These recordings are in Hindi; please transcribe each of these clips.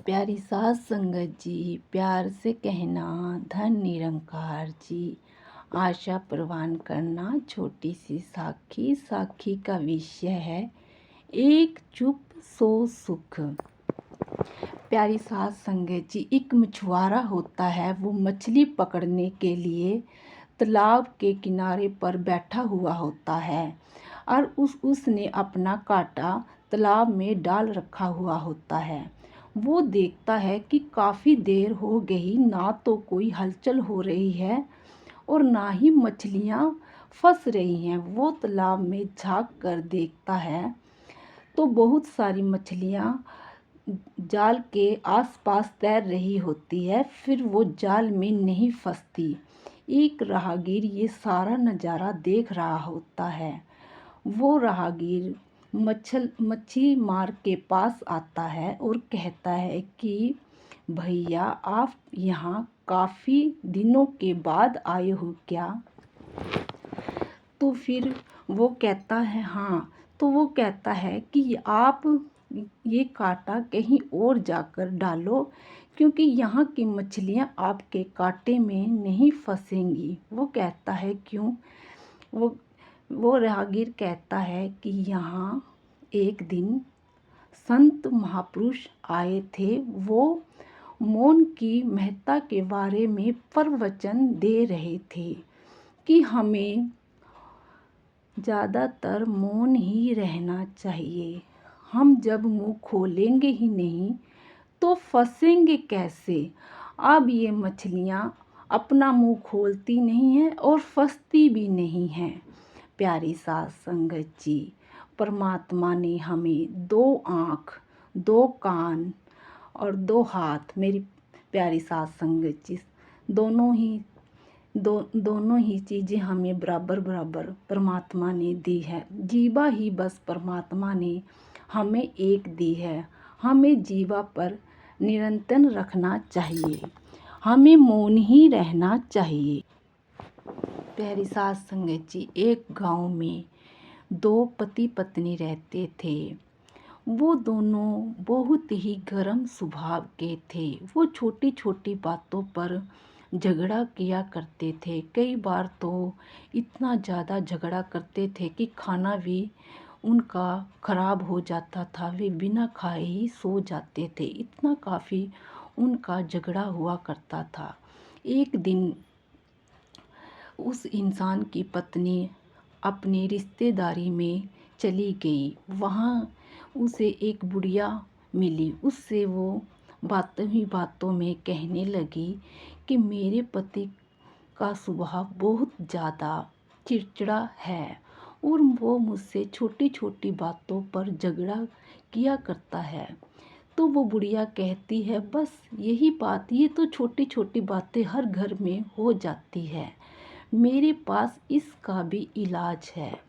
प्यारी सास संगत जी, प्यार से कहना धन निरंकार जी। आशा प्रवान करना छोटी सी साखी। साखी का विषय है एक चुप सो सुख। प्यारी सास संगत जी, एक मछुआरा होता है। वो मछली पकड़ने के लिए तालाब के किनारे पर बैठा हुआ होता है और उसने अपना कांटा तालाब में डाल रखा हुआ होता है। वो देखता है कि काफ़ी देर हो गई, ना तो कोई हलचल हो रही है और ना ही मछलियाँ फंस रही हैं। वो तालाब में झांक कर देखता है तो बहुत सारी मछलियाँ जाल के आसपास तैर रही होती है, फिर वो जाल में नहीं फंसती। एक राहगीर ये सारा नज़ारा देख रहा होता है। वो राहगीर मच्छी मार के पास आता है और कहता है कि भैया, आप यहाँ काफ़ी दिनों के बाद आए हो क्या? तो फिर वो कहता है हाँ। तो वो कहता है कि आप ये कांटा कहीं और जाकर डालो, क्योंकि यहाँ की मछलियाँ आपके कांटे में नहीं फंसेंगी। वो कहता है क्यों? वो राहगीर कहता है कि यहाँ एक दिन संत महापुरुष आए थे। वो मौन की महत्ता के बारे में प्रवचन दे रहे थे कि हमें ज़्यादातर मौन ही रहना चाहिए। हम जब मुंह खोलेंगे ही नहीं तो फंसेंगे कैसे? अब ये मछलियाँ अपना मुंह खोलती नहीं हैं और फंसती भी नहीं हैं। प्यारी सास संगत जी, परमात्मा ने हमें 2 आँख, 2 कान और 2 हाथ, मेरी प्यारी सास संगत जी, दोनों ही चीज़ें हमें बराबर बराबर परमात्मा ने दी है। जीवा ही बस परमात्मा ने हमें एक दी है। हमें जीवा पर निरंतर रखना चाहिए, हमें मौन ही रहना चाहिए। प्यारी सास संगत जी, एक गांव में 2 पति पत्नी रहते थे। वो दोनों बहुत ही गर्म स्वभाव के थे। वो छोटी छोटी बातों पर झगड़ा किया करते थे। कई बार तो इतना ज़्यादा झगड़ा करते थे कि खाना भी उनका खराब हो जाता था। वे बिना खाए ही सो जाते थे। इतना काफ़ी उनका झगड़ा हुआ करता था। एक दिन उस इंसान की पत्नी अपनी रिश्तेदारी में चली गई। वहाँ उसे एक बुढ़िया मिली। उससे वो बातों ही बातों में कहने लगी कि मेरे पति का स्वभाव बहुत ज़्यादा चिड़चिड़ा है और वो मुझसे छोटी छोटी बातों पर झगड़ा किया करता है। तो वो बुढ़िया कहती है, बस यही बात, ये तो छोटी छोटी बातें हर घर में हो जाती है, मेरे पास इसका भी इलाज है।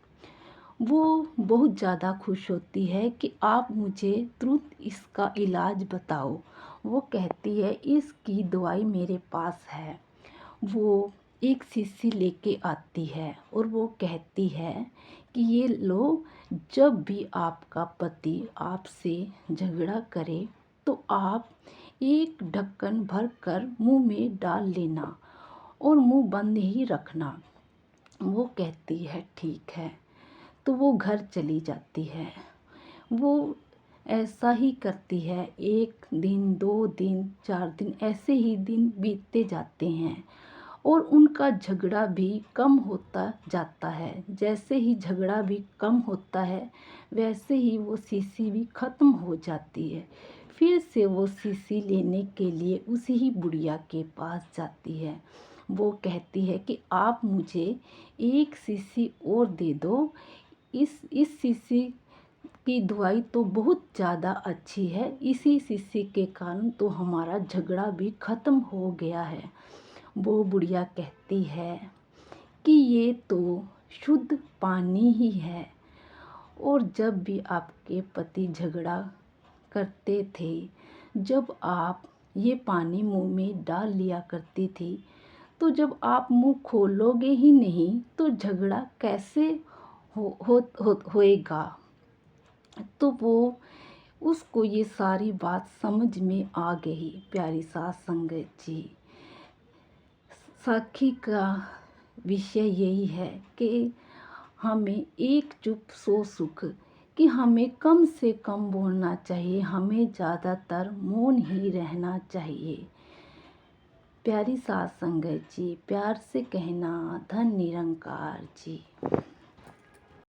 वो बहुत ज़्यादा खुश होती है कि आप मुझे तुरंत इसका इलाज बताओ। वो कहती है इसकी दवाई मेरे पास है। वो एक शीशी लेके आती है और वो कहती है कि ये लो, जब भी आपका पति आपसे झगड़ा करे तो आप एक ढक्कन भर कर मुँह में डाल लेना और मुँह बंद ही रखना। वो कहती है ठीक है। तो वो घर चली जाती है। वो ऐसा ही करती है। 1 दिन, 2 दिन, 4 दिन, ऐसे ही दिन बीतते जाते हैं और उनका झगड़ा भी कम होता जाता है। जैसे ही झगड़ा भी कम होता है वैसे ही वो शीशी भी ख़त्म हो जाती है। फिर से वो शीशी लेने के लिए उसी ही बुढ़िया के पास जाती है। वो कहती है कि आप मुझे एक शीशी और दे दो। इस शीशी की दवाई तो बहुत ज़्यादा अच्छी है। इसी शीशी के कारण तो हमारा झगड़ा भी ख़त्म हो गया है। वो बुढ़िया कहती है कि ये तो शुद्ध पानी ही है और जब भी आपके पति झगड़ा करते थे, जब आप ये पानी मुंह में डाल लिया करती थी, तो जब आप मुंह खोलोगे ही नहीं तो झगड़ा कैसे होएगा? तो वो उसको ये सारी बात समझ में आ गई। प्यारी साथ संगत जी, साखी का विषय यही है कि हमें एक चुप सो सुख, कि हमें कम से कम बोलना चाहिए, हमें ज़्यादातर मौन ही रहना चाहिए। प्यारी साथ संगत जी, प्यार से कहना धन निरंकार जी।